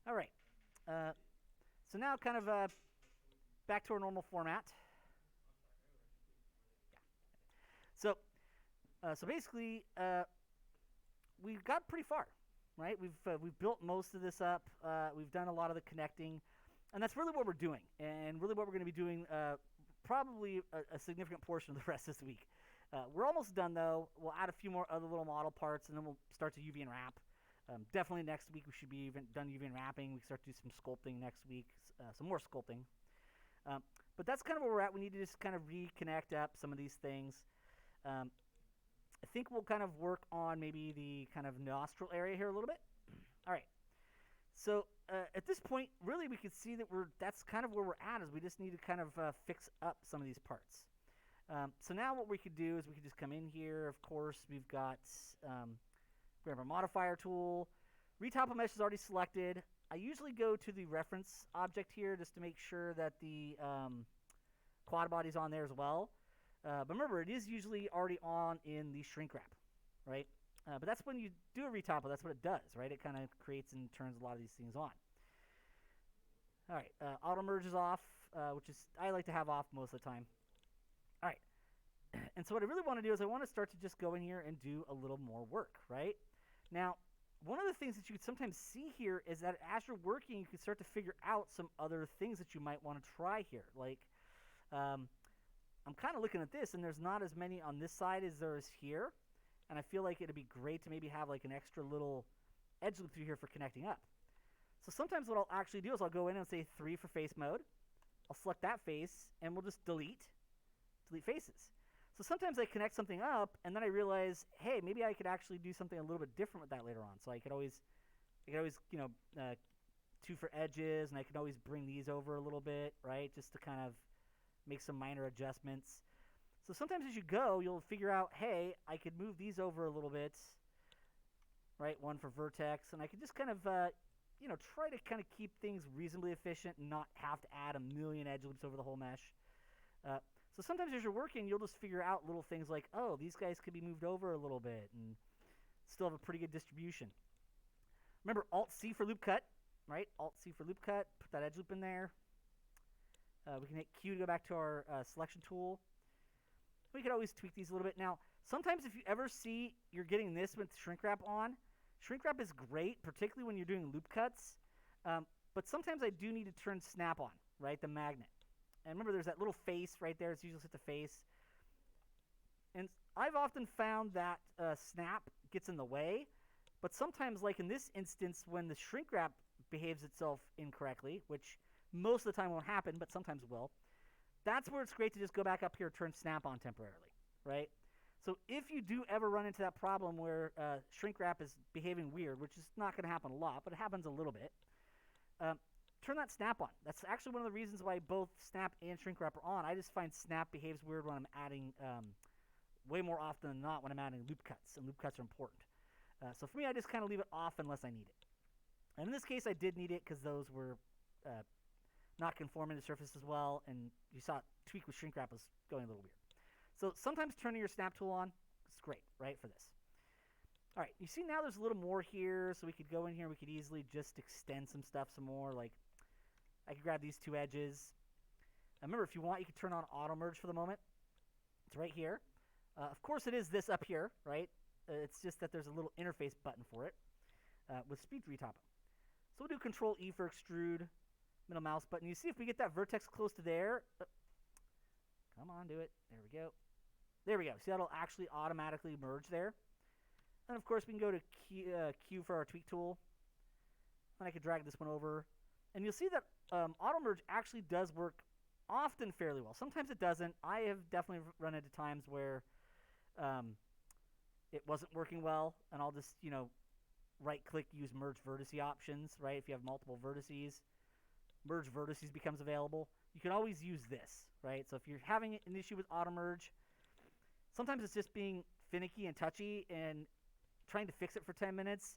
All right. So now kind of back to our normal format. Yeah. So basically, we've got pretty far, right? We've built most of this up. We've done a lot of the connecting, and that's really what we're doing, and really what we're going to be doing probably a significant portion of the rest of this week. We're almost done though. We'll add a few more other little model parts, and then we'll start to UV and wrap. Definitely next week we should be even done UV and wrapping. We start to do some sculpting next week, some more sculpting. But that's kind of where we're at. We need to just kind of reconnect up some of these things. I think we'll kind of work on maybe the kind of nostril area here a little bit. All right. So at this point, really, we can see that that's kind of where we're at. Is we just need to kind of fix up some of these parts. So now what we could do is we could just come in here. Of course, we've got grab our modifier tool. Retopo mesh is already selected. I usually go to the reference object here just to make sure that the quad body's on there as well. But remember, it is usually already on in the shrink wrap, right? But that's when you do a retopo, that's what it does, right? It kind of creates and turns a lot of these things on. All right, auto merge is off, which is I like to have off most of the time. All right, and so what I really want to do is I want to start to just go in here and do a little more work, right? Now, one of the things that you could sometimes see here is that as you're working, you can start to figure out some other things that you might want to try here. Like, I'm kind of looking at this, and there's not as many on this side as there is here. And I feel like it'd be great to maybe have like an extra little edge loop through here for connecting up. So sometimes what I'll actually do is I'll go in and say 3 for face mode. I'll select that face, and we'll just delete faces. So sometimes I connect something up, and then I realize, hey, maybe I could actually do something a little bit different with that later on. So I could always 2 for edges, and I can always bring these over a little bit, right, just to kind of make some minor adjustments. So sometimes as you go, you'll figure out, hey, I could move these over a little bit, right, 1 for vertex, and I could just kind of, try to kind of keep things reasonably efficient and not have to add a million edge loops over the whole mesh. So sometimes as you're working, you'll just figure out little things like, oh, these guys could be moved over a little bit and still have a pretty good distribution. Remember, Alt-C for loop cut, right? Alt-C for loop cut, put that edge loop in there. We can hit Q to go back to our selection tool. We could always tweak these a little bit. Now, sometimes if you ever see you're getting this with shrink wrap on, shrink wrap is great, particularly when you're doing loop cuts. But sometimes I do need to turn snap on, right, the magnet. And remember, there's that little face right there. It's usually set to face. And I've often found that snap gets in the way. But sometimes, like in this instance, when the shrink wrap behaves itself incorrectly, which most of the time won't happen, but sometimes will, that's where it's great to just go back up here and turn snap on temporarily, right? So if you do ever run into that problem where shrink wrap is behaving weird, which is not going to happen a lot, but it happens a little bit, turn that snap on. That's actually one of the reasons why both snap and shrink wrap are on. I just find snap behaves weird when I'm adding, way more often than not when I'm adding loop cuts, and loop cuts are important. So for me, I just kind of leave it off unless I need it. And in this case, I did need it because those were not conforming to surface as well, and you saw tweak with shrink wrap was going a little weird. So sometimes turning your snap tool on is great, right, for this. All right, you see now there's a little more here, so we could go in here, we could easily just extend some stuff some more. Like, I could grab these 2 edges. Remember, if you want, you could turn on auto merge for the moment. It's right here. Of course, it is this up here, right? It's just that there's a little interface button for it with speed retopo. So we'll do Control E for extrude, middle mouse button. You see if we get that vertex close to there. Come on, do it. There we go. There we go. See, that'll actually automatically merge there. And of course, we can go to Q for our tweak tool. And I can drag this one over. And you'll see that auto merge actually does work often fairly well. Sometimes it doesn't. I have definitely run into times where it wasn't working well, and I'll just, right-click, use merge vertice options, right? If you have multiple vertices, merge vertices becomes available. You can always use this, right? So if you're having an issue with auto merge, sometimes it's just being finicky and touchy, and trying to fix it for 10 minutes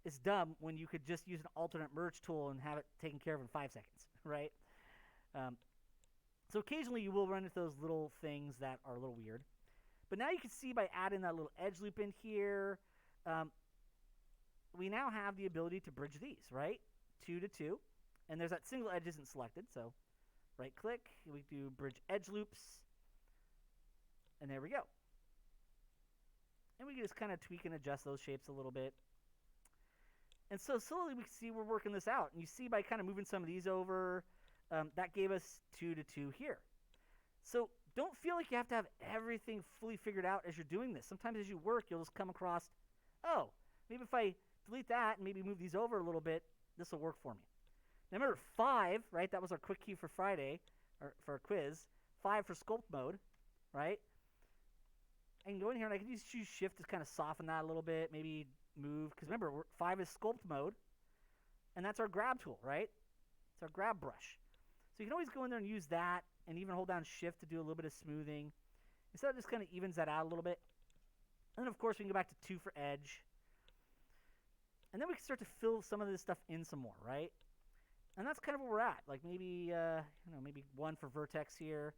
is dumb when you could just use an alternate merge tool and have it taken care of in 5 seconds, right? So occasionally you will run into those little things that are a little weird. But now you can see by adding that little edge loop in here, we now have the ability to bridge these, right? 2 to 2. And there's that single edge isn't selected, so right click, we do bridge edge loops, and there we go. And we can just kind of tweak and adjust those shapes a little bit. And so slowly we see we're working this out. And you see by kind of moving some of these over, that gave us 2 to 2 here. So don't feel like you have to have everything fully figured out as you're doing this. Sometimes as you work, you'll just come across, oh, maybe if I delete that and maybe move these over a little bit, this will work for me. Now remember 5, right? That was our quick key for Friday, or for our quiz. 5 for sculpt mode, right? I can go in here and I can just choose shift to kind of soften that a little bit, maybe move, because remember, 5 is sculpt mode, and that's our grab tool, right? It's our grab brush. So you can always go in there and use that, and even hold down shift to do a little bit of smoothing. And so that just kind of evens that out a little bit. And then of course we can go back to 2 for edge. And then we can start to fill some of this stuff in some more, right? And that's kind of where we're at. Like maybe, maybe 1 for vertex here.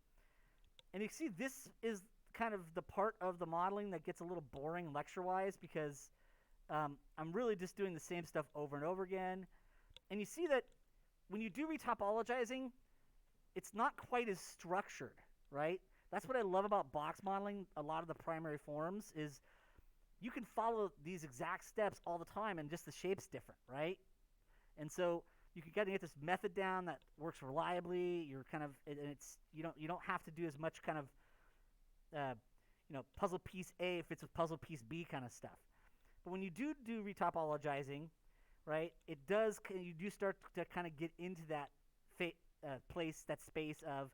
And you can see this is kind of the part of the modeling that gets a little boring lecture-wise, because I'm really just doing the same stuff over and over again. And you see that when you do retopologizing, it's not quite as structured, right? That's what I love about box modeling, a lot of the primary forms, is you can follow these exact steps all the time and just the shape's different, right? And so you can kind of get this method down that works reliably. You're kind of, and it's, you don't have to do as much kind of puzzle piece A fits with puzzle piece B kind of stuff. But when you do retopologizing, right, you do start to kind of get into that place, that space of,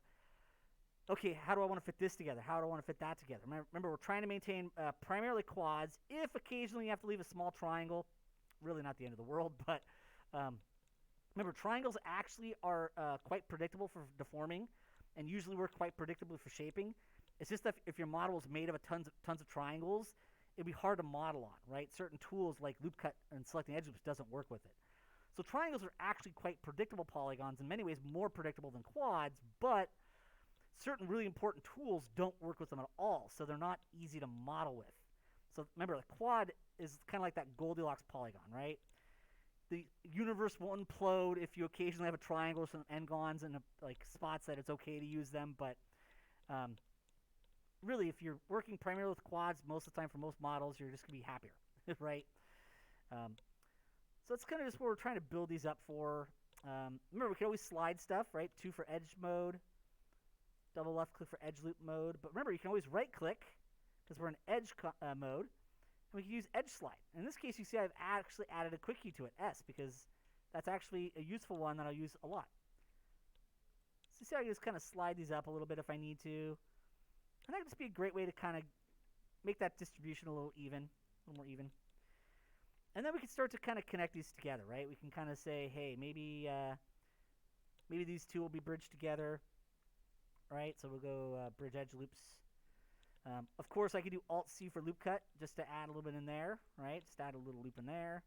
okay, how do I want to fit this together? How do I want to fit that together? Remember, we're trying to maintain primarily quads. If occasionally you have to leave a small triangle, really not the end of the world, but remember, triangles actually are quite predictable for deforming and usually work quite predictably for shaping. It's just that if your model is made of tons of triangles, it'd be hard to model on, right? Certain tools like loop cut and selecting edge loops doesn't work with it. So triangles are actually quite predictable polygons, in many ways more predictable than quads, but certain really important tools don't work with them at all, so they're not easy to model with. So remember, the quad is kind of like that Goldilocks polygon, right? The universe will implode if you occasionally have a triangle or some n-gons and like spots that it's okay to use them, but really, if you're working primarily with quads most of the time for most models, you're just going to be happier, right? So that's kind of just what we're trying to build these up for. Remember, we can always slide stuff, right? 2 for edge mode, double left click for edge loop mode. But remember, you can always right click, because we're in edge mode, and we can use edge slide. In this case, you see I've actually added a quick key to it, S, because that's actually a useful one that I'll use a lot. So you see I can just kind of slide these up a little bit if I need to. And that would just be a great way to kind of make that distribution a little more even. And then we can start to kind of connect these together, right? We can kind of say, hey, maybe these two will be bridged together, right? So we'll go bridge edge loops. Of course, I could do Alt-C for loop cut just to add a little bit in there, right? Just add a little loop in there.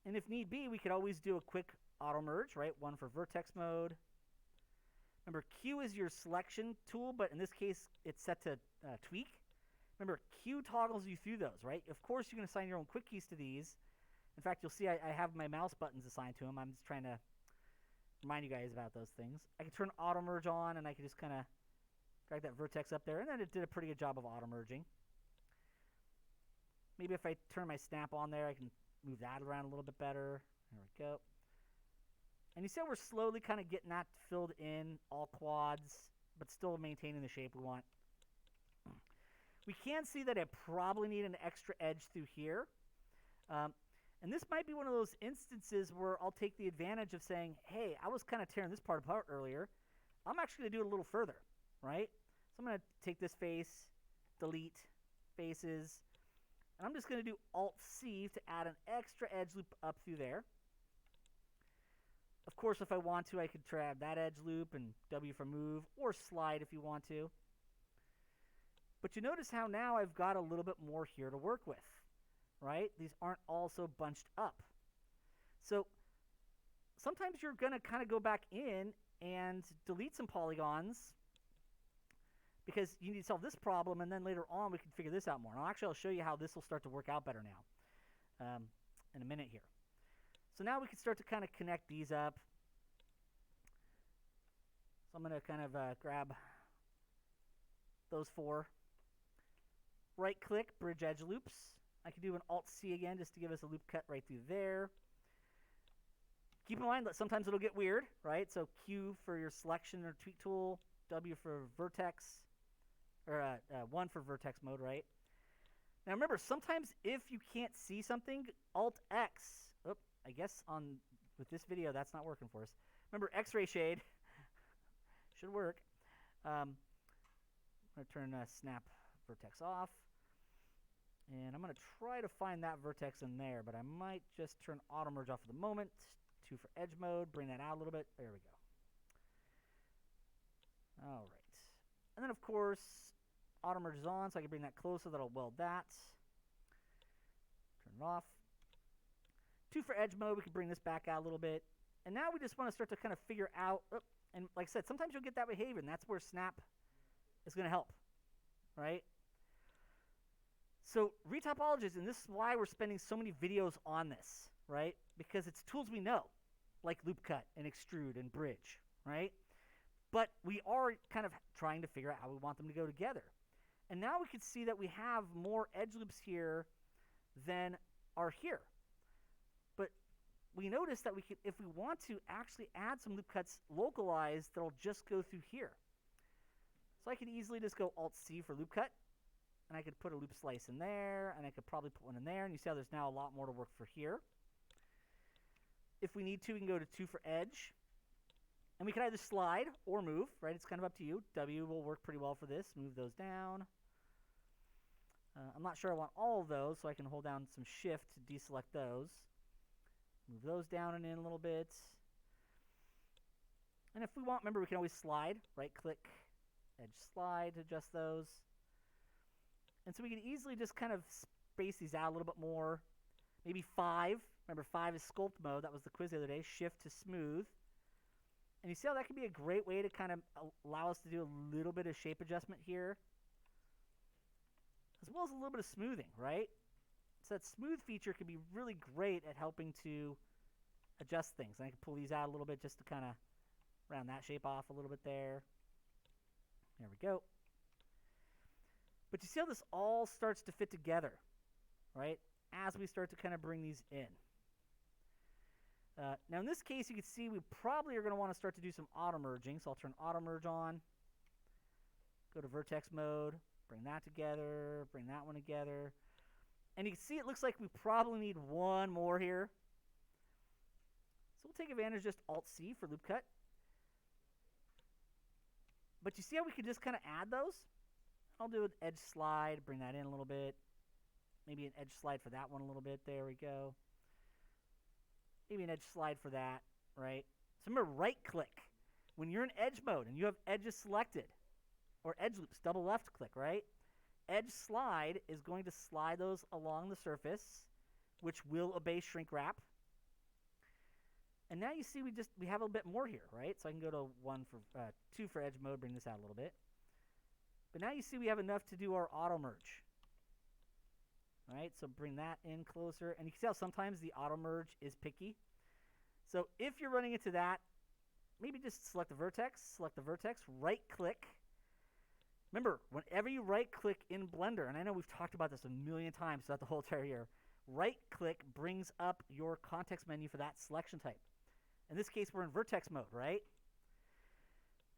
And if need be, we could always do a quick auto merge, right? 1 for vertex mode. Remember, Q is your selection tool, but in this case, it's set to tweak. Remember, Q toggles you through those, right? Of course, you can assign your own quick keys to these. In fact, you'll see I have my mouse buttons assigned to them. I'm just trying to remind you guys about those things. I can turn auto merge on, and I can just kind of drag that vertex up there, and then it did a pretty good job of auto merging. Maybe if I turn my snap on there, I can move that around a little bit better. There we go. And you see how we're slowly kind of getting that filled in, all quads, but still maintaining the shape we want. We can see that I probably need an extra edge through here. And this might be one of those instances where I'll take the advantage of saying, hey, I was kind of tearing this part apart earlier. I'm actually going to do it a little further, right? So I'm going to take this face, delete faces, and I'm just going to do Alt-C to add an extra edge loop up through there. Of course, if I want to, I could grab that edge loop and W for move, or slide if you want to. But you notice how now I've got a little bit more here to work with, right? These aren't all so bunched up. So sometimes you're going to kind of go back in and delete some polygons because you need to solve this problem, and then later on we can figure this out more. And actually, I'll show you how this will start to work out better now in a minute here. So now we can start to kind of connect these up. So I'm going to kind of grab those 4. Right-click, bridge edge loops. I can do an Alt-C again just to give us a loop cut right through there. Keep in mind that sometimes it'll get weird, right? So Q for your selection or tweak tool, W for vertex, or 1 for vertex mode, right? Now remember, sometimes if you can't see something, Alt-X, I guess with this video that's not working for us. Remember, X-ray shade should work. I'm going to turn snap vertex off. And I'm going to try to find that vertex in there, but I might just turn auto merge off for the moment. 2 for edge mode, bring that out a little bit. There we go. All right. And then, of course, auto merge is on, so I can bring that closer. That'll weld that. Turn it off. 2 for edge mode. We can bring this back out a little bit. And now we just want to start to kind of figure out, and like I said, sometimes you'll get that behavior, and that's where snap is going to help, right? So retopologies, and this is why we're spending so many videos on this, right? Because it's tools we know, like loop cut and extrude and bridge, right? But we are kind of trying to figure out how we want them to go together. And now we can see that we have more edge loops here than are here. But we notice that we can, if we want to actually add some loop cuts localized, that'll just go through here. So I could easily just go Alt-C for loop cut, and I could put a loop slice in there, and I could probably put one in there, and you see how there's now a lot more to work for here. If we need to, we can go to 2 for edge, and we can either slide or move, right? It's kind of up to you. W will work pretty well for this. Move those down. I'm not sure I want all of those, so I can hold down some shift to deselect those. Move those down and in a little bit. And if we want, remember, we can always slide, right-click, edge slide to adjust those. And so we can easily just kind of space these out a little bit more. Maybe 5. Remember, 5 is sculpt mode. That was the quiz the other day. Shift to smooth. And you see how that can be a great way to kind of allow us to do a little bit of shape adjustment here, as well as a little bit of smoothing, right? So that smooth feature can be really great at helping to adjust things. And I can pull these out a little bit just to kind of round that shape off a little bit there. There we go. But you see how this all starts to fit together, right? As we start to kind of bring these in. Now in this case, you can see we probably are going to want to start to do some auto merging. So I'll turn auto merge on. Go to vertex mode. Bring that together. Bring that one together. And you can see it looks like we probably need one more here. So we'll take advantage of just Alt-C for loop cut. But you see how we can just kind of add those? I'll do an edge slide, bring that in a little bit. Maybe an edge slide for that one a little bit. There we go. Maybe an edge slide for that, right? So remember, right-click. When you're in edge mode and you have edges selected, or edge loops, double left-click, right? Edge slide is going to slide those along the surface, which will obey shrink wrap. And now you see we have a bit more here, right? So I can go to 2 for edge mode, bring this out a little bit. But now you see we have enough to do our auto merge. All right, so bring that in closer. And you can see how sometimes the auto merge is picky. So if you're running into that, maybe just select the vertex, right-click. Remember, whenever you right-click in Blender, and I know we've talked about this a million times throughout the whole entire year, right-click brings up your context menu for that selection type. In this case, we're in vertex mode, right?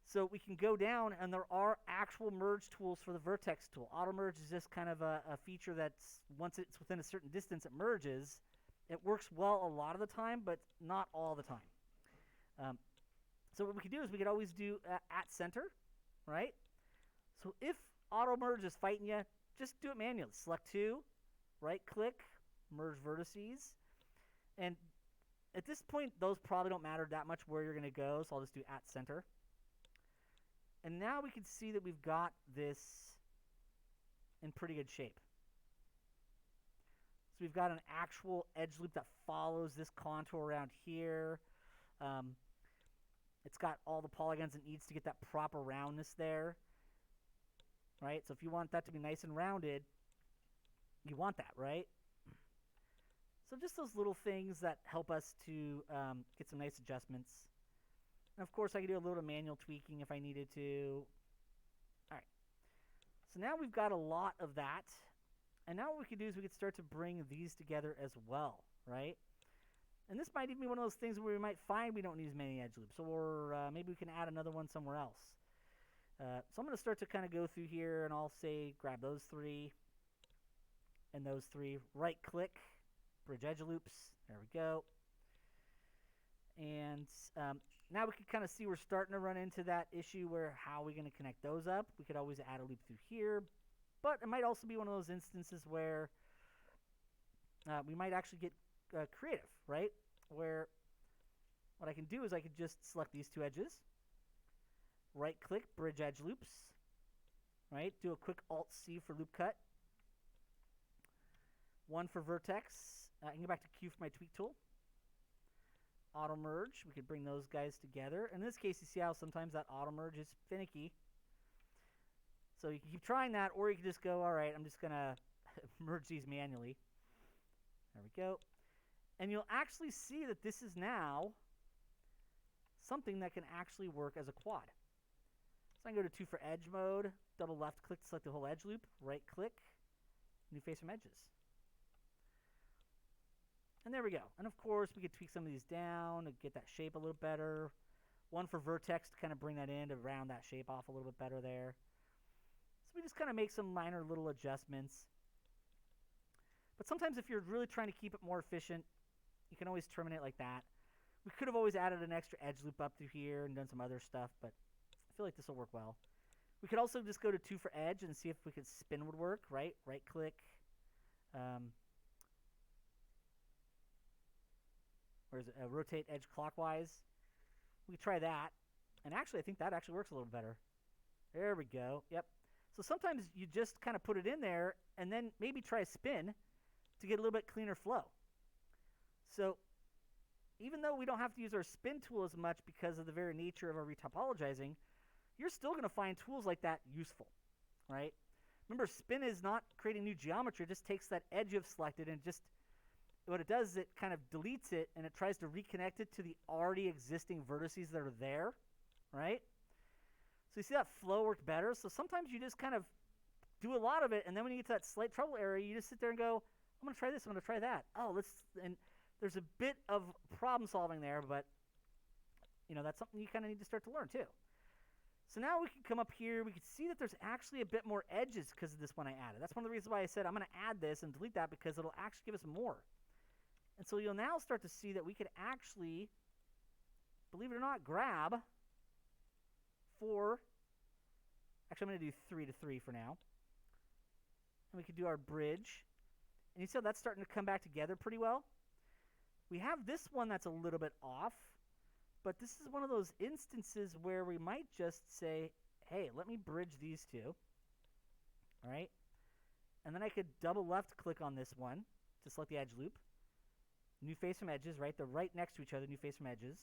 So we can go down, and there are actual merge tools for the vertex tool. Auto merge is just kind of a feature that's, once it's within a certain distance, it merges. It works well a lot of the time, but not all the time. So what we could do is we could always do at center, right? So if auto merge is fighting you, just do it manually. Select 2, right-click, merge vertices. And at this point, those probably don't matter that much where you're going to go, so I'll just do at center. And now we can see that we've got this in pretty good shape. So we've got an actual edge loop that follows this contour around here. It's got all the polygons it needs to get that proper roundness there. Right? So if you want that to be nice and rounded, you want that, right? So just those little things that help us to get some nice adjustments. And of course, I can do a little manual tweaking if I needed to. All right. So now we've got a lot of that. And now what we could do is we could start to bring these together as well, right? And this might even be one of those things where we might find we don't need as many edge loops, or maybe we can add another one somewhere else. So I'm going to start to kind of go through here, and I'll say grab those three and those three. Right-click, bridge edge loops. There we go. And now we can kind of see we're starting to run into that issue where how are we going to connect those up? We could always add a loop through here, but it might also be one of those instances where we might actually get creative, right? Where what I can do is I could just select these two edges, right-click, bridge edge loops, right? Do a quick Alt-C for loop cut. One for vertex. I can go back to Q for my tweak tool. Auto merge. We could bring those guys together. In this case, you see how sometimes that auto merge is finicky. So you can keep trying that, or you can just go, all right, I'm just going to merge these manually. There we go. And you'll actually see that this is now something that can actually work as a quad. So I can go to 2 for edge mode, double left click to select the whole edge loop, right click, new face from edges. And there we go. And of course, we could tweak some of these down to get that shape a little better. One for vertex to kind of bring that in to round that shape off a little bit better there. So we just kind of make some minor little adjustments. But sometimes if you're really trying to keep it more efficient, you can always terminate like that. We could have always added an extra edge loop up through here and done some other stuff, but I feel like this will work well. We could also just go to 2 for edge and see if we could spin would work, right? Right click. Or is it rotate edge clockwise? We could try that. And actually, I think that actually works a little better. There we go. Yep. So sometimes you just kind of put it in there and then maybe try a spin to get a little bit cleaner flow. So even though we don't have to use our spin tool as much because of the very nature of our retopologizing, you're still going to find tools like that useful, right? Remember, spin is not creating new geometry. It just takes that edge you've selected and just what it does is it kind of deletes it and it tries to reconnect it to the already existing vertices that are there, right? So you see that flow worked better? So sometimes you just kind of do a lot of it, and then when you get to that slight trouble area, you just sit there and go, I'm going to try this, I'm going to try that. Oh, and there's a bit of problem solving there, but that's something you kind of need to start to learn too. So now we can come up here, we can see that there's actually a bit more edges because of this one I added. That's one of the reasons why I said I'm going to add this and delete that, because it'll actually give us more. And so you'll now start to see that we could actually, believe it or not, grab 4. Actually, I'm going to do 3 to 3 for now. And we could do our bridge. And you see how that's starting to come back together pretty well? We have this one that's a little bit off, but this is one of those instances where we might just say, hey, let me bridge these two. All right? And then I could double left click on this one to select the edge loop. New face from edges, right? They're right next to each other, new face from edges.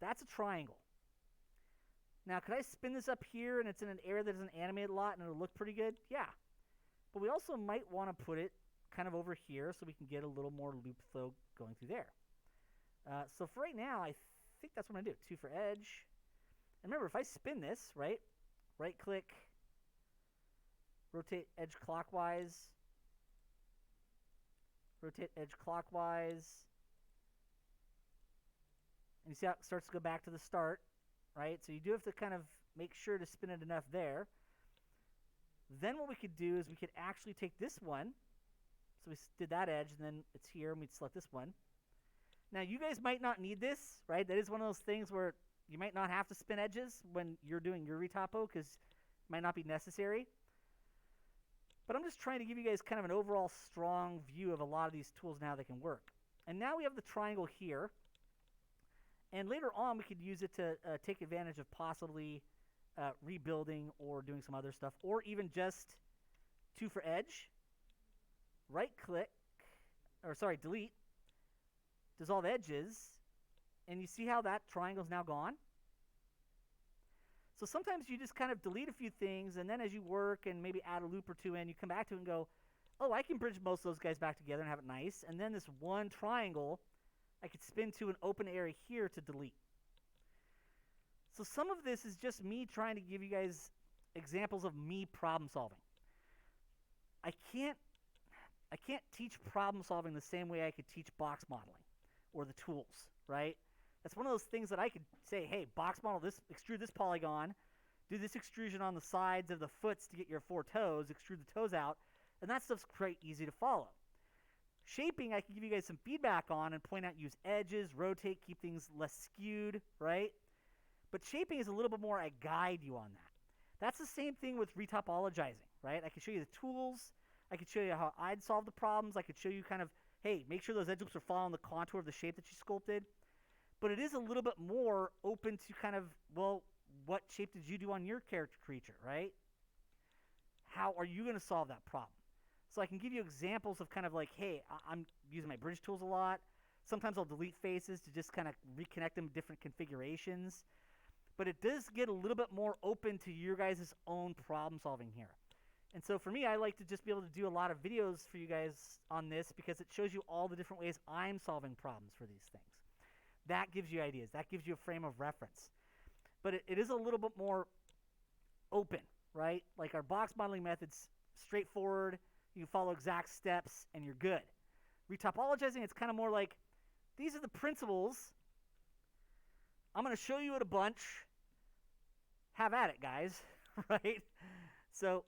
That's a triangle. Now, could I spin this up here and it's in an area that doesn't animate a lot and it'll look pretty good? Yeah. But we also might want to put it kind of over here so we can get a little more loop flow going through there. So for right now, I think that's what I'm going to do. 2 for edge. And remember, if I spin this, right click, rotate edge clockwise, rotate edge clockwise. And you see how it starts to go back to the start, right? So you do have to kind of make sure to spin it enough there. Then what we could do is we could actually take this one. So we did that edge, and then it's here, and we'd select this one. Now, you guys might not need this, right? That is one of those things where you might not have to spin edges when you're doing your retopo because it might not be necessary. But I'm just trying to give you guys kind of an overall strong view of a lot of these tools now that can work. And now we have the triangle here. And later on, we could use it to take advantage of possibly rebuilding or doing some other stuff. Or even just 2 for edge, right-click, delete, dissolve edges. And you see how that triangle is now gone? So sometimes you just kind of delete a few things, and then as you work and maybe add a loop or two in, you come back to it and go, oh, I can bridge most of those guys back together and have it nice. And then this one triangle, I could spin to an open area here to delete. So some of this is just me trying to give you guys examples of me problem solving. I can't teach problem solving the same way I could teach box modeling or the tools, right? That's one of those things that I could say, hey, box model this, extrude this polygon, do this extrusion on the sides of the foots to get your 4 toes, extrude the toes out, and that stuff's quite easy to follow. Shaping, I can give you guys some feedback on and point out, use edges, rotate, keep things less skewed, right? But shaping is a little bit more, I guide you on that. That's the same thing with retopologizing, right? I can show you the tools. I could show you how I'd solve the problems. I could show you kind of, hey, make sure those edge loops are following the contour of the shape that you sculpted. But it is a little bit more open to kind of, well, what shape did you do on your character creature, right? How are you going to solve that problem? So I can give you examples of kind of like, hey, I'm using my bridge tools a lot. Sometimes I'll delete faces to just kind of reconnect them to different configurations. But it does get a little bit more open to your guys' own problem solving here. And so for me, I like to just be able to do a lot of videos for you guys on this because it shows you all the different ways I'm solving problems for these things. That gives you ideas. That gives you a frame of reference. But it is a little bit more open, right? Like our box modeling method's straightforward. You can follow exact steps, and you're good. Retopologizing, it's kind of more like, these are the principles. I'm going to show you it a bunch. Have at it, guys, right? So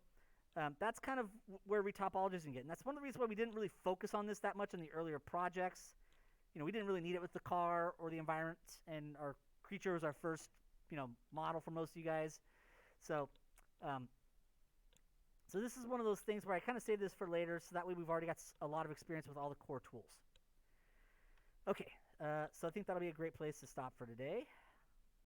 that's kind of where retopologizing get. And that's one of the reasons why we didn't really focus on this that much in the earlier projects. You know, we didn't really need it with the car or the environment, and our creature was our first, model for most of you guys. So so this is one of those things where I kind of save this for later, so that way we've already got a lot of experience with all the core tools. Okay, so I think that'll be a great place to stop for today.